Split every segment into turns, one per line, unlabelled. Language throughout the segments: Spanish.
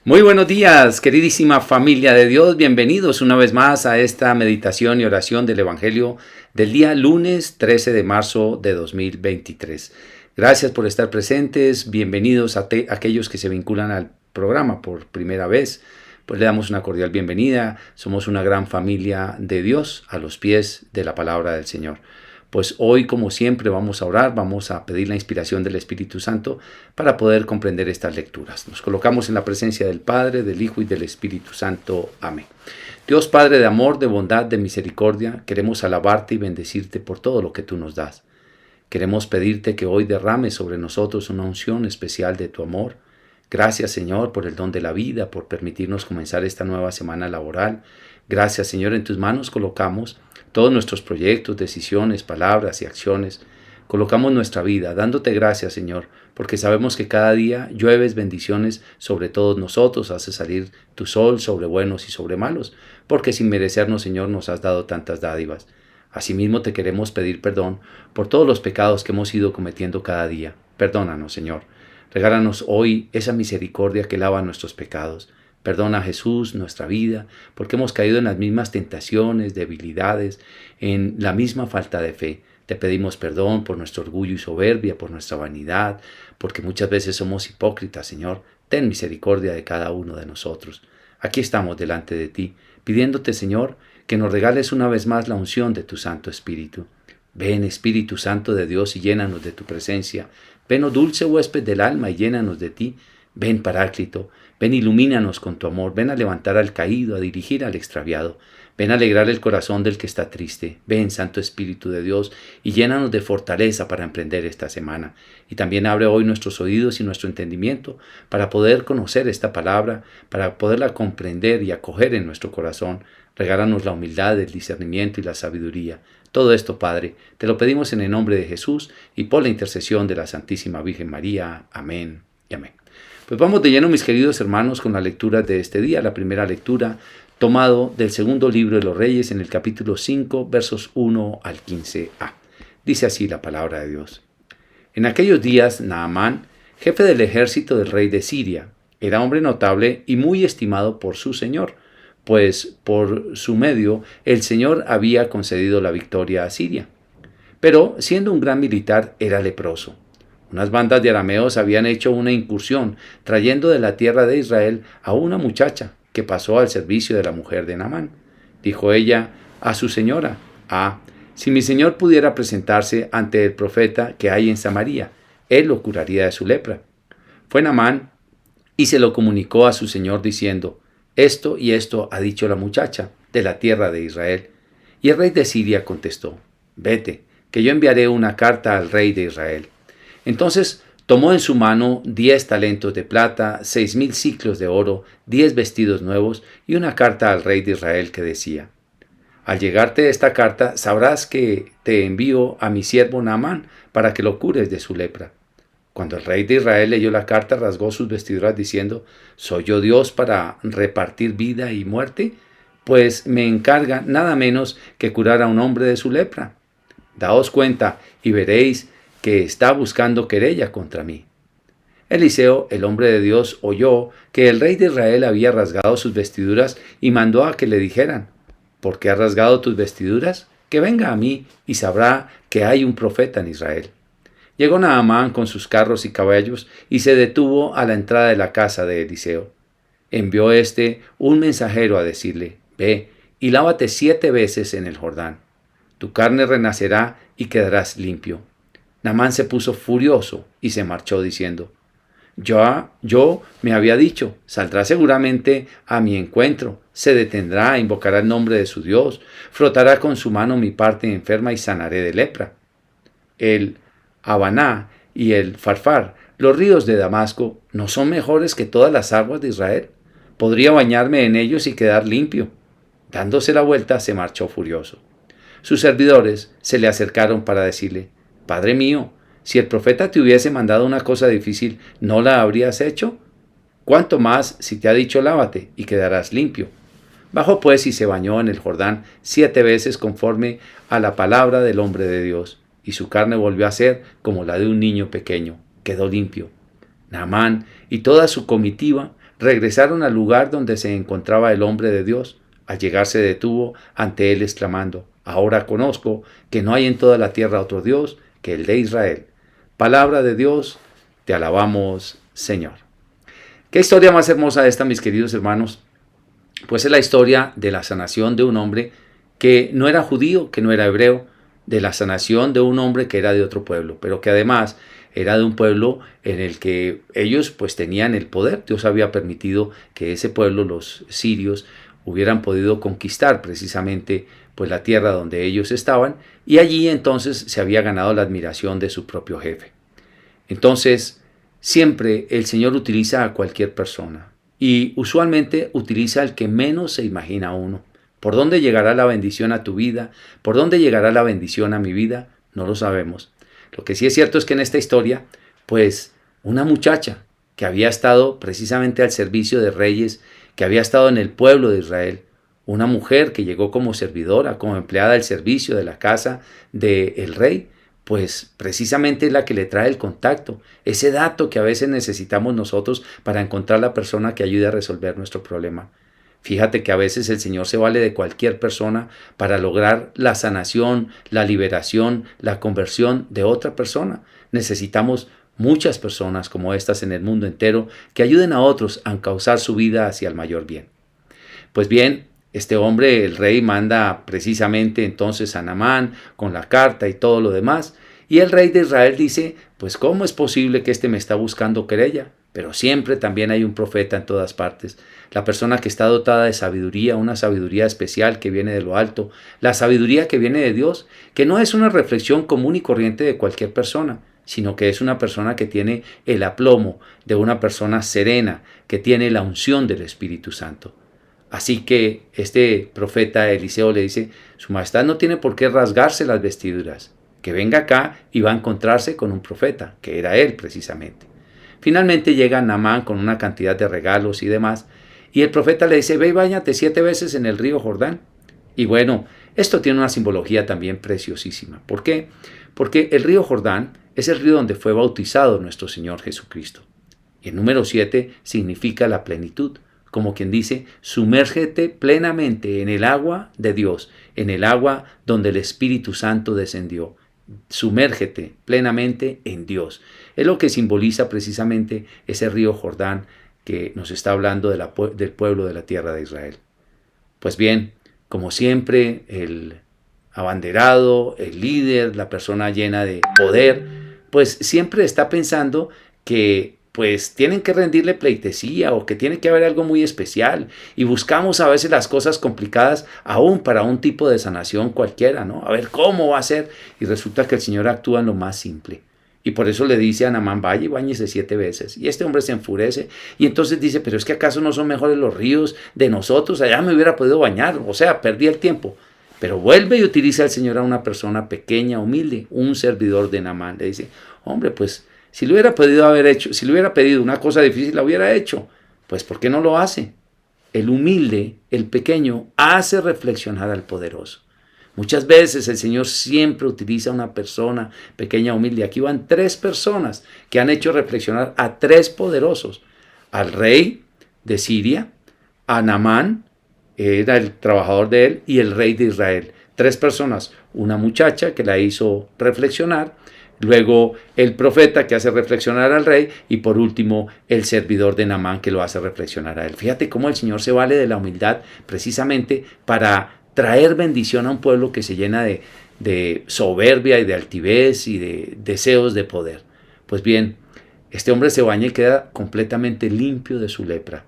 Muy buenos días, queridísima familia de Dios. Bienvenidos una vez más a esta meditación y oración del Evangelio del día lunes 13 de marzo de 2023. Gracias por estar presentes. Bienvenidos a aquellos que se vinculan al programa por primera vez. Pues le damos una cordial bienvenida. Somos una gran familia de Dios a los pies de la palabra del Señor. Pues hoy, como siempre, vamos a orar, vamos a pedir la inspiración del Espíritu Santo para poder comprender estas lecturas. Nos colocamos en la presencia del Padre, del Hijo y del Espíritu Santo. Amén. Dios Padre de amor, de bondad, de misericordia, queremos alabarte y bendecirte por todo lo que tú nos das. Queremos pedirte que hoy derrames sobre nosotros una unción especial de tu amor. Gracias, Señor, por el don de la vida, por permitirnos comenzar esta nueva semana laboral. Gracias, Señor, en tus manos colocamos todos nuestros proyectos, decisiones, palabras y acciones. Colocamos nuestra vida, dándote gracias, Señor, porque sabemos que cada día llueves bendiciones sobre todos nosotros, haces salir tu sol sobre buenos y sobre malos, porque sin merecernos, Señor, nos has dado tantas dádivas. Asimismo te queremos pedir perdón por todos los pecados que hemos ido cometiendo cada día. Perdónanos, Señor. Regálanos hoy esa misericordia que lava nuestros pecados. Perdona, Jesús, nuestra vida, porque hemos caído en las mismas tentaciones, debilidades, en la misma falta de fe. Te pedimos perdón por nuestro orgullo y soberbia, por nuestra vanidad, porque muchas veces somos hipócritas, Señor. Ten misericordia de cada uno de nosotros. Aquí estamos delante de ti, pidiéndote, Señor, que nos regales una vez más la unción de tu Santo Espíritu. Ven, Espíritu Santo de Dios, y llénanos de tu presencia. Ven, oh dulce huésped del alma, y llénanos de ti. Ven, Paráclito, ven, ilumínanos con tu amor. Ven a levantar al caído, a dirigir al extraviado. Ven a alegrar el corazón del que está triste. Ven, Santo Espíritu de Dios, y llénanos de fortaleza para emprender esta semana. Y también abre hoy nuestros oídos y nuestro entendimiento para poder conocer esta palabra, para poderla comprender y acoger en nuestro corazón. Regálanos la humildad, el discernimiento y la sabiduría. Todo esto, Padre, te lo pedimos en el nombre de Jesús y por la intercesión de la Santísima Virgen María. Amén y amén. Pues vamos de lleno, mis queridos hermanos, con la lectura de este día. La primera lectura, tomado del segundo libro de los Reyes, en el capítulo 5, versos 1 al 15a. Dice así la palabra de Dios. En aquellos días, Naamán, jefe del ejército del rey de Siria, era hombre notable y muy estimado por su señor, pues por su medio el Señor había concedido la victoria a Siria. Pero, siendo un gran militar, era leproso. Unas bandas de arameos habían hecho una incursión, trayendo de la tierra de Israel a una muchacha que pasó al servicio de la mujer de Naamán. Dijo ella a su señora: si mi señor pudiera presentarse ante el profeta que hay en Samaria, él lo curaría de su lepra. Fue Naamán y se lo comunicó a su señor diciendo: esto y esto ha dicho la muchacha de la tierra de Israel. Y el rey de Siria contestó: vete, que yo enviaré una carta al rey de Israel. Entonces tomó en su mano 10 talentos de plata, 6,000 siclos de oro, 10 vestidos nuevos y una carta al rey de Israel que decía: al llegarte esta carta sabrás que te envío a mi siervo Naamán para que lo cures de su lepra. Cuando el rey de Israel leyó la carta, rasgó sus vestiduras diciendo: ¿soy yo Dios para repartir vida y muerte? Pues me encarga nada menos que curar a un hombre de su lepra. Daos cuenta y veréis que está buscando querella contra mí. Eliseo, el hombre de Dios, oyó que el rey de Israel había rasgado sus vestiduras y mandó a que le dijeran: ¿por qué has rasgado tus vestiduras? Que venga a mí y sabrá que hay un profeta en Israel. Llegó Naamán con sus carros y caballos y se detuvo a la entrada de la casa de Eliseo. Envió un mensajero a decirle: ve y lávate 7 veces en el Jordán. Tu carne renacerá y quedarás limpio. Naamán se puso furioso y se marchó diciendo: yo me había dicho, saldrá seguramente a mi encuentro, se detendrá, invocará el nombre de su Dios, frotará con su mano mi parte enferma y sanaré de lepra. El Habaná y el Farfar, los ríos de Damasco, ¿no son mejores que todas las aguas de Israel? Podría bañarme en ellos y quedar limpio. Dándose la vuelta, se marchó furioso. Sus servidores se le acercaron para decirle: Padre mío, si el profeta te hubiese mandado una cosa difícil, ¿no la habrías hecho? ¿Cuánto más si te ha dicho lávate y quedarás limpio? Bajó pues y se bañó en el Jordán 7 veces conforme a la palabra del hombre de Dios, y su carne volvió a ser como la de un niño pequeño, quedó limpio. Naamán y toda su comitiva regresaron al lugar donde se encontraba el hombre de Dios. Al llegar se detuvo ante él exclamando: ahora conozco que no hay en toda la tierra otro Dios que el de Israel. Palabra de Dios, te alabamos, Señor. ¿Qué historia más hermosa esta, mis queridos hermanos? Pues es la historia de la sanación de un hombre que no era judío, que no era hebreo, de la sanación de un hombre que era de otro pueblo, pero que además era de un pueblo en el que ellos pues tenían el poder. Dios había permitido que ese pueblo, los sirios, hubieran podido conquistar precisamente pues la tierra donde ellos estaban, y allí entonces se había ganado la admiración de su propio jefe. Entonces, siempre el Señor utiliza a cualquier persona, y usualmente utiliza al que menos se imagina uno. ¿Por dónde llegará la bendición a tu vida? ¿Por dónde llegará la bendición a mi vida? No lo sabemos. Lo que sí es cierto es que en esta historia, pues, una muchacha que había estado precisamente al servicio de reyes, que había estado en el pueblo de Israel, una mujer que llegó como servidora, como empleada del servicio de la casa del rey, pues precisamente es la que le trae el contacto, ese dato que a veces necesitamos nosotros para encontrar la persona que ayude a resolver nuestro problema. Fíjate que a veces el Señor se vale de cualquier persona para lograr la sanación, la liberación, la conversión de otra persona. Necesitamos muchas personas como estas en el mundo entero que ayuden a otros a encauzar su vida hacia el mayor bien. Pues bien, este hombre, el rey, manda precisamente entonces a Naamán con la carta y todo lo demás. Y el rey de Israel dice: pues ¿cómo es posible que este me está buscando querella? Pero siempre también hay un profeta en todas partes. La persona que está dotada de sabiduría, una sabiduría especial que viene de lo alto, la sabiduría que viene de Dios, que no es una reflexión común y corriente de cualquier persona, sino que es una persona que tiene el aplomo de una persona serena, que tiene la unción del Espíritu Santo. Así que este profeta Eliseo le dice: su majestad no tiene por qué rasgarse las vestiduras, que venga acá y va a encontrarse con un profeta, que era él precisamente. Finalmente llega Naamán con una cantidad de regalos y demás, y el profeta le dice: ve y báñate 7 veces en el río Jordán. Y bueno, esto tiene una simbología también preciosísima. ¿Por qué? Porque el río Jordán es el río donde fue bautizado nuestro Señor Jesucristo. Y el número 7 significa la plenitud, como quien dice: sumérgete plenamente en el agua de Dios, en el agua donde el Espíritu Santo descendió. Sumérgete plenamente en Dios. Es lo que simboliza precisamente ese río Jordán que nos está hablando del pueblo de la tierra de Israel. Pues bien, como siempre, el abanderado, el líder, la persona llena de poder, pues siempre está pensando que pues tienen que rendirle pleitesía o que tiene que haber algo muy especial, y buscamos a veces las cosas complicadas aún para un tipo de sanación cualquiera, ¿no? A ver cómo va a ser, y resulta que el Señor actúa en lo más simple. Y por eso le dice a Naamán: vaya y báñese 7 veces. Y este hombre se enfurece y entonces dice: pero es que acaso no son mejores los ríos de nosotros, allá me hubiera podido bañar, o sea, perdí el tiempo. Pero vuelve y utiliza al Señor a una persona pequeña, humilde, un servidor de Naamán. Le dice: hombre, pues si le hubiera pedido una cosa difícil, la hubiera hecho. Pues ¿por qué no lo hace? El humilde, el pequeño, hace reflexionar al poderoso. Muchas veces el Señor siempre utiliza a una persona pequeña, humilde. Aquí van 3 personas que han hecho reflexionar a 3 poderosos: al rey de Siria, a Naamán, era el trabajador de él, y el rey de Israel. 3 personas: una muchacha que la hizo reflexionar, luego el profeta que hace reflexionar al rey, y por último el servidor de Naamán que lo hace reflexionar a él. Fíjate cómo el Señor se vale de la humildad precisamente para traer bendición a un pueblo que se llena de soberbia y de altivez y de deseos de poder. Pues bien, este hombre se baña y queda completamente limpio de su lepra.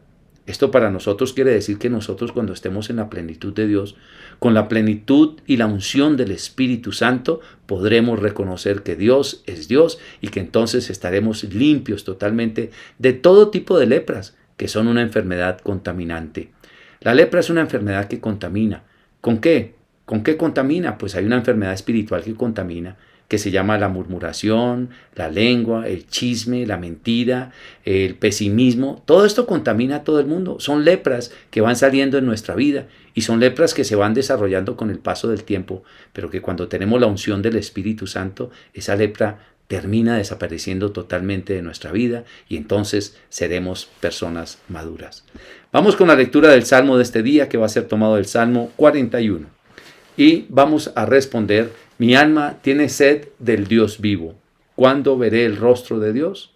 Esto para nosotros quiere decir que nosotros, cuando estemos en la plenitud de Dios, con la plenitud y la unción del Espíritu Santo, podremos reconocer que Dios es Dios, y que entonces estaremos limpios totalmente de todo tipo de lepras, que son una enfermedad contaminante. La lepra es una enfermedad que contamina. ¿Con qué? ¿Con qué contamina? Pues hay una enfermedad espiritual que contamina, que se llama la murmuración, la lengua, el chisme, la mentira, el pesimismo. Todo esto contamina a todo el mundo. Son lepras que van saliendo en nuestra vida, y son lepras que se van desarrollando con el paso del tiempo, pero que cuando tenemos la unción del Espíritu Santo, esa lepra termina desapareciendo totalmente de nuestra vida y entonces seremos personas maduras. Vamos con la lectura del Salmo de este día, que va a ser tomado del Salmo 41. Y vamos a responder: mi alma tiene sed del Dios vivo. ¿Cuándo veré el rostro de Dios?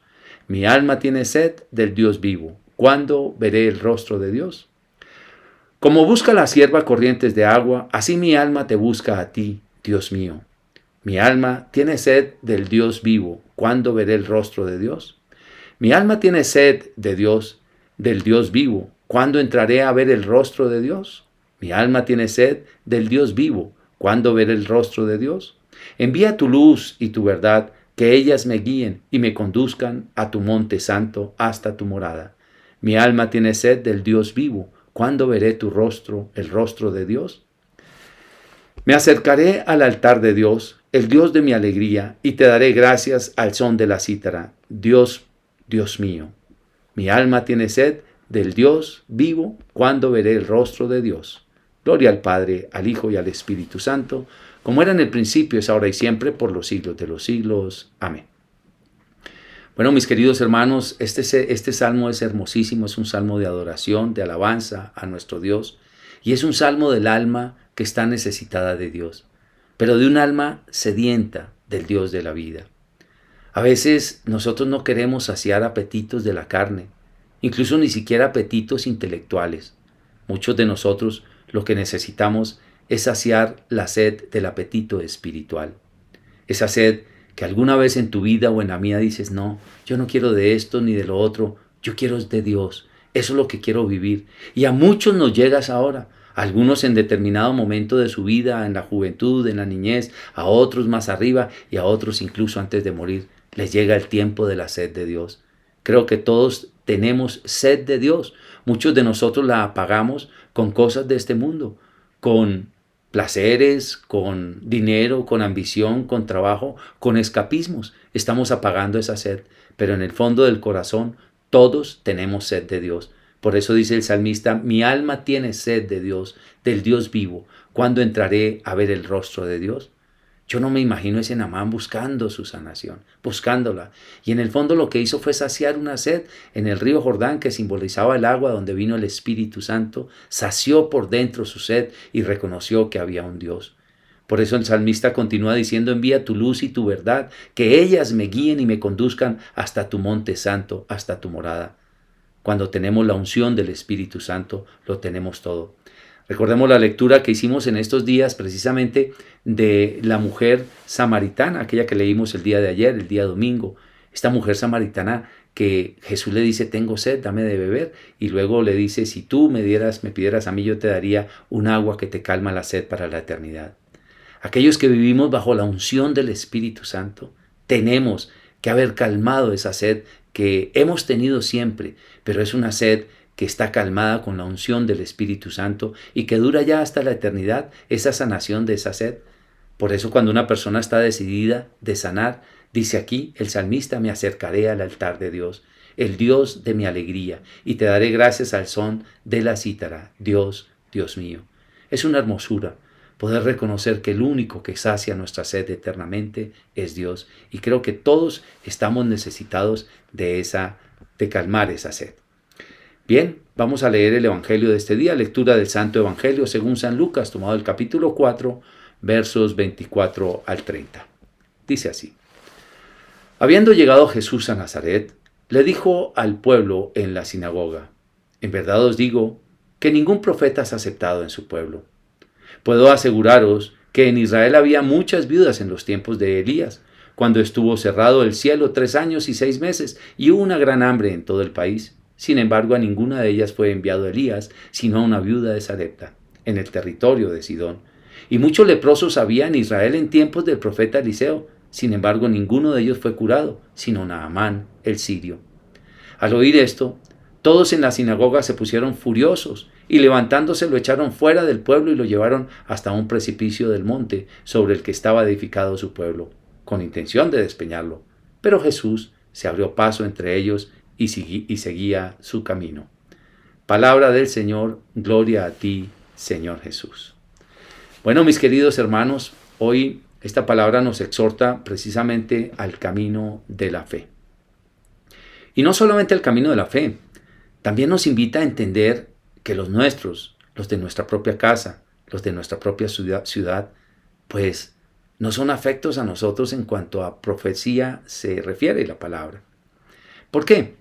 Mi alma tiene sed del Dios vivo. ¿Cuándo veré el rostro de Dios? Como busca la sierva corrientes de agua, así mi alma te busca a ti, Dios mío. Mi alma tiene sed del Dios vivo. ¿Cuándo veré el rostro de Dios? Mi alma tiene sed de Dios, del Dios vivo. ¿Cuándo entraré a ver el rostro de Dios? Mi alma tiene sed del Dios vivo. ¿Cuándo veré el rostro de Dios? Envía tu luz y tu verdad, que ellas me guíen y me conduzcan a tu monte santo, hasta tu morada. Mi alma tiene sed del Dios vivo. ¿Cuándo veré tu rostro, el rostro de Dios? Me acercaré al altar de Dios, el Dios de mi alegría, y te daré gracias al son de la cítara. Dios, Dios mío. Mi alma tiene sed del Dios vivo. ¿Cuándo veré el rostro de Dios? Gloria al Padre, al Hijo y al Espíritu Santo, como era en el principio, es ahora y siempre, por los siglos de los siglos. Amén. Bueno, mis queridos hermanos, este salmo es hermosísimo, es un salmo de adoración, de alabanza a nuestro Dios, y es un salmo del alma que está necesitada de Dios, pero de un alma sedienta del Dios de la vida. A veces nosotros no queremos saciar apetitos de la carne, incluso ni siquiera apetitos intelectuales. Muchos de nosotros lo que necesitamos es saciar la sed del apetito espiritual. Esa sed que alguna vez en tu vida o en la mía dices: no, yo no quiero de esto ni de lo otro, yo quiero de Dios, eso es lo que quiero vivir. Y a muchos nos llegas ahora, a algunos en determinado momento de su vida, en la juventud, en la niñez, a otros más arriba y a otros incluso antes de morir, les llega el tiempo de la sed de Dios. Creo que todos tenemos sed de Dios. Muchos de nosotros la apagamos con cosas de este mundo, con placeres, con dinero, con ambición, con trabajo, con escapismos. Estamos apagando esa sed, pero en el fondo del corazón todos tenemos sed de Dios. Por eso dice el salmista: mi alma tiene sed de Dios, del Dios vivo. ¿Cuándo entraré a ver el rostro de Dios? Yo no me imagino ese Naamán buscando su sanación, buscándola. Y en el fondo lo que hizo fue saciar una sed en el río Jordán, que simbolizaba el agua donde vino el Espíritu Santo. Sació por dentro su sed y reconoció que había un Dios. Por eso el salmista continúa diciendo: envía tu luz y tu verdad, que ellas me guíen y me conduzcan hasta tu monte santo, hasta tu morada. Cuando tenemos la unción del Espíritu Santo, lo tenemos todo. Recordemos la lectura que hicimos en estos días precisamente de la mujer samaritana, aquella que leímos el día de ayer, el día domingo. Esta mujer samaritana que Jesús le dice: tengo sed, dame de beber. Y luego le dice: si tú me pidieras a mí, yo te daría un agua que te calma la sed para la eternidad. Aquellos que vivimos bajo la unción del Espíritu Santo, tenemos que haber calmado esa sed que hemos tenido siempre, pero es una sed que está calmada con la unción del Espíritu Santo y que dura ya hasta la eternidad, esa sanación de esa sed. Por eso cuando una persona está decidida de sanar, dice aquí el salmista: me acercaré al altar de Dios, el Dios de mi alegría, y te daré gracias al son de la cítara. Dios, Dios mío. Es una hermosura poder reconocer que el único que sacia nuestra sed eternamente es Dios, y creo que todos estamos necesitados de calmar esa sed. Bien, vamos a leer el Evangelio de este día, lectura del Santo Evangelio según San Lucas, tomado del capítulo 4, versos 24 al 30. Dice así: habiendo llegado Jesús a Nazaret, le dijo al pueblo en la sinagoga: en verdad os digo que ningún profeta es aceptado en su pueblo. Puedo aseguraros que en Israel había muchas viudas en los tiempos de Elías, cuando estuvo cerrado el cielo 3 años y 6 meses, y hubo una gran hambre en todo el país. Sin embargo, a ninguna de ellas fue enviado Elías, sino a una viuda de Sarepta, en el territorio de Sidón. Y muchos leprosos había en Israel en tiempos del profeta Eliseo. Sin embargo, ninguno de ellos fue curado, sino Naamán, el sirio. Al oír esto, todos en la sinagoga se pusieron furiosos, y levantándose lo echaron fuera del pueblo y lo llevaron hasta un precipicio del monte sobre el que estaba edificado su pueblo, con intención de despeñarlo. Pero Jesús se abrió paso entre ellos y seguía su camino. Palabra del Señor, gloria a ti, Señor Jesús. Bueno, mis queridos hermanos, hoy esta palabra nos exhorta precisamente al camino de la fe. Y no solamente al camino de la fe, también nos invita a entender que los nuestros, los de nuestra propia casa, los de nuestra propia ciudad, pues no son afectos a nosotros en cuanto a profecía se refiere la palabra. ¿Por qué?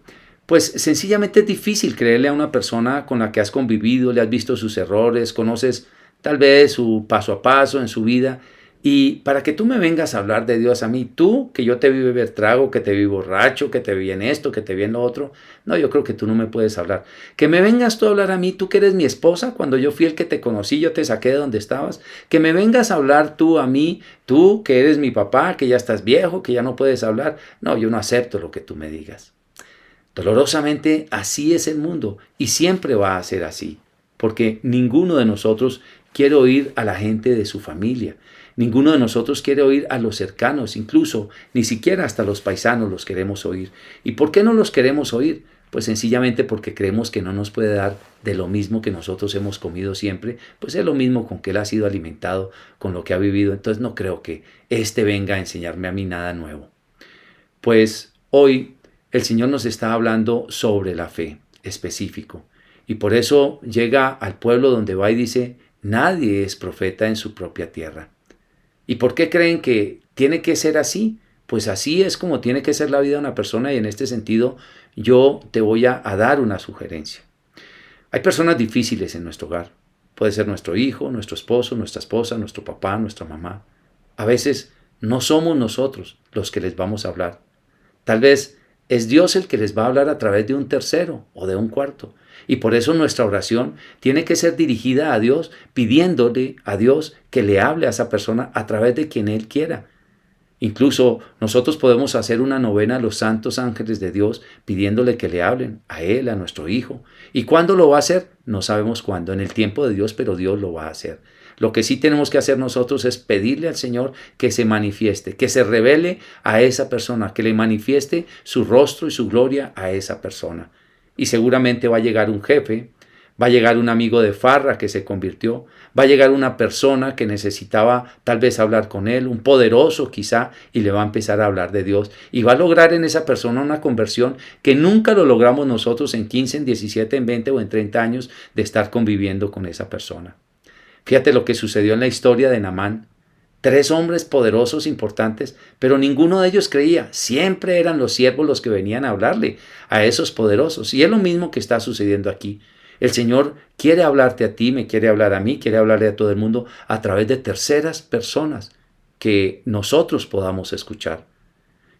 Pues sencillamente es difícil creerle a una persona con la que has convivido, le has visto sus errores, conoces tal vez su paso a paso en su vida, y para que tú me vengas a hablar de Dios a mí, tú, que yo te vi beber trago, que te vi borracho, que te vi en esto, que te vi en lo otro, no, yo creo que tú no me puedes hablar. Que me vengas tú a hablar a mí, tú que eres mi esposa, cuando yo fui el que te conocí, yo te saqué de donde estabas, que me vengas a hablar tú a mí, tú que eres mi papá, que ya estás viejo, que ya no puedes hablar, no, yo no acepto lo que tú me digas. Dolorosamente, así es el mundo y siempre va a ser así, porque ninguno de nosotros quiere oír a la gente de su familia, ninguno de nosotros quiere oír a los cercanos, incluso ni siquiera hasta los paisanos los queremos oír. ¿Y por qué no los queremos oír? Pues sencillamente porque creemos que no nos puede dar de lo mismo que nosotros hemos comido siempre, pues es lo mismo con que él ha sido alimentado, con lo que ha vivido, entonces no creo que éste venga a enseñarme a mí nada nuevo. Pues hoy el Señor nos está hablando sobre la fe específico. Y por eso llega al pueblo donde va y dice, nadie es profeta en su propia tierra. ¿Y por qué creen que tiene que ser así? Pues así es como tiene que ser la vida de una persona y en este sentido yo te voy a dar una sugerencia. Hay personas difíciles en nuestro hogar. Puede ser nuestro hijo, nuestro esposo, nuestra esposa, nuestro papá, nuestra mamá. A veces no somos nosotros los que les vamos a hablar. Tal vez es Dios el que les va a hablar a través de un tercero o de un cuarto. Y por eso nuestra oración tiene que ser dirigida a Dios, pidiéndole a Dios que le hable a esa persona a través de quien Él quiera. Incluso nosotros podemos hacer una novena a los santos ángeles de Dios pidiéndole que le hablen a Él, a nuestro Hijo. ¿Y cuándo lo va a hacer? No sabemos cuándo, en el tiempo de Dios, pero Dios lo va a hacer. Lo que sí tenemos que hacer nosotros es pedirle al Señor que se manifieste, que se revele a esa persona, que le manifieste su rostro y su gloria a esa persona. Y seguramente va a llegar un jefe, va a llegar un amigo de farra que se convirtió, va a llegar una persona que necesitaba tal vez hablar con él, un poderoso quizá, y le va a empezar a hablar de Dios. Y va a lograr en esa persona una conversión que nunca lo logramos nosotros en 15, en 17, en 20 o en 30 años de estar conviviendo con esa persona. Fíjate lo que sucedió en la historia de Naamán. 3 hombres poderosos, importantes, pero ninguno de ellos creía. Siempre eran los siervos los que venían a hablarle a esos poderosos. Y es lo mismo que está sucediendo aquí. El Señor quiere hablarte a ti, me quiere hablar a mí, quiere hablarle a todo el mundo a través de terceras personas que nosotros podamos escuchar.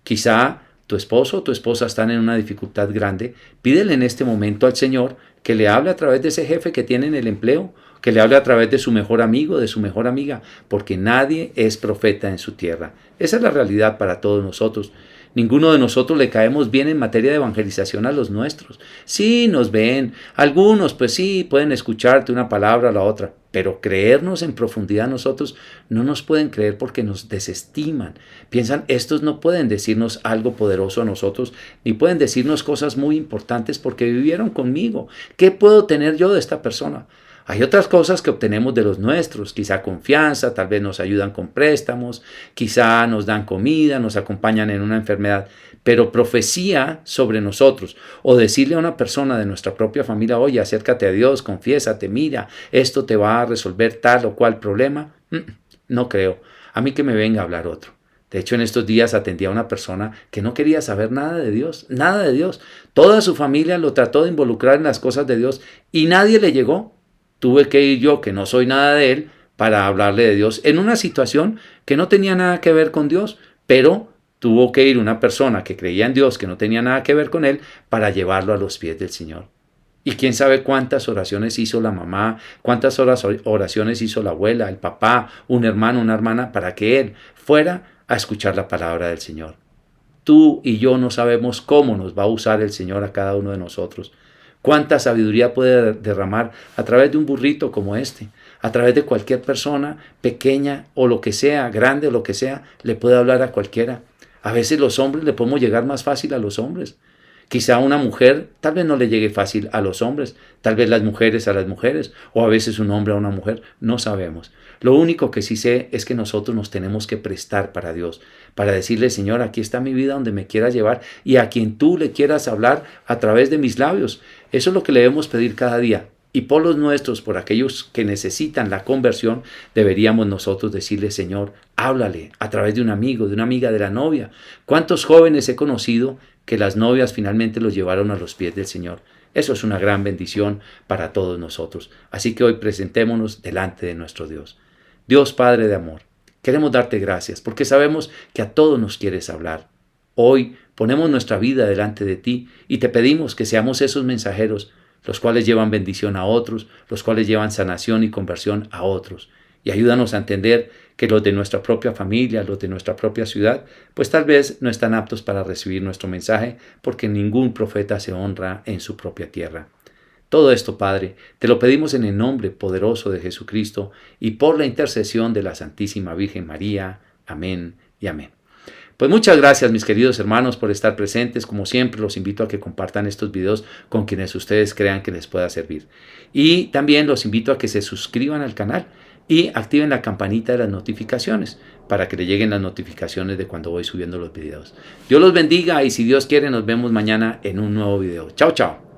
Quizá tu esposo o tu esposa están en una dificultad grande. Pídele en este momento al Señor que le hable a través de ese jefe que tiene en el empleo, que le hable a través de su mejor amigo, de su mejor amiga, porque nadie es profeta en su tierra. Esa es la realidad para todos nosotros. Ninguno de nosotros le caemos bien en materia de evangelización a los nuestros. Sí, nos ven. Algunos, pues sí, pueden escucharte una palabra a la otra. Pero creernos en profundidad nosotros no nos pueden creer porque nos desestiman. Piensan, estos no pueden decirnos algo poderoso a nosotros, ni pueden decirnos cosas muy importantes porque vivieron conmigo. ¿Qué puedo tener yo de esta persona? Hay otras cosas que obtenemos de los nuestros, quizá confianza, tal vez nos ayudan con préstamos, quizá nos dan comida, nos acompañan en una enfermedad, pero profecía sobre nosotros o decirle a una persona de nuestra propia familia, oye, acércate a Dios, confiésate, mira, esto te va a resolver tal o cual problema, no creo. A mí que me venga a hablar otro. De hecho, en estos días atendí a una persona que no quería saber nada de Dios, nada de Dios. Toda su familia lo trató de involucrar en las cosas de Dios y nadie le llegó. Tuve que ir yo, que no soy nada de él, para hablarle de Dios en una situación que no tenía nada que ver con Dios, pero tuvo que ir una persona que creía en Dios, que no tenía nada que ver con él, para llevarlo a los pies del Señor. Y quién sabe cuántas oraciones hizo la mamá, cuántas oraciones hizo la abuela, el papá, un hermano, una hermana, para que él fuera a escuchar la palabra del Señor. Tú y yo no sabemos cómo nos va a usar el Señor a cada uno de nosotros. Cuánta sabiduría puede derramar a través de un burrito como este, a través de cualquier persona, pequeña o lo que sea, grande o lo que sea, le puede hablar a cualquiera. A veces los hombres le podemos llegar más fácil a los hombres. Quizá una mujer tal vez no le llegue fácil a los hombres, tal vez las mujeres a las mujeres, o a veces un hombre a una mujer, no sabemos. Lo único que sí sé es que nosotros nos tenemos que prestar para Dios, para decirle, Señor, aquí está mi vida donde me quieras llevar y a quien tú le quieras hablar a través de mis labios. Eso es lo que le debemos pedir cada día. Y por los nuestros, por aquellos que necesitan la conversión, deberíamos nosotros decirle, Señor, háblale a través de un amigo, de una amiga de la novia. ¿Cuántos jóvenes he conocido que las novias finalmente los llevaron a los pies del Señor? Eso es una gran bendición para todos nosotros. Así que hoy presentémonos delante de nuestro Dios. Dios Padre de amor, queremos darte gracias porque sabemos que a todos nos quieres hablar. Hoy ponemos nuestra vida delante de ti y te pedimos que seamos esos mensajeros, los cuales llevan bendición a otros, los cuales llevan sanación y conversión a otros. Y ayúdanos a entender que los de nuestra propia familia, los de nuestra propia ciudad, pues tal vez no están aptos para recibir nuestro mensaje porque ningún profeta se honra en su propia tierra. Todo esto, Padre, te lo pedimos en el nombre poderoso de Jesucristo y por la intercesión de la Santísima Virgen María. Amén y amén. Pues muchas gracias, mis queridos hermanos, por estar presentes. Como siempre, los invito a que compartan estos videos con quienes ustedes crean que les pueda servir. Y también los invito a que se suscriban al canal y activen la campanita de las notificaciones para que le lleguen las notificaciones de cuando voy subiendo los videos. Dios los bendiga y si Dios quiere nos vemos mañana en un nuevo video. Chao, chao.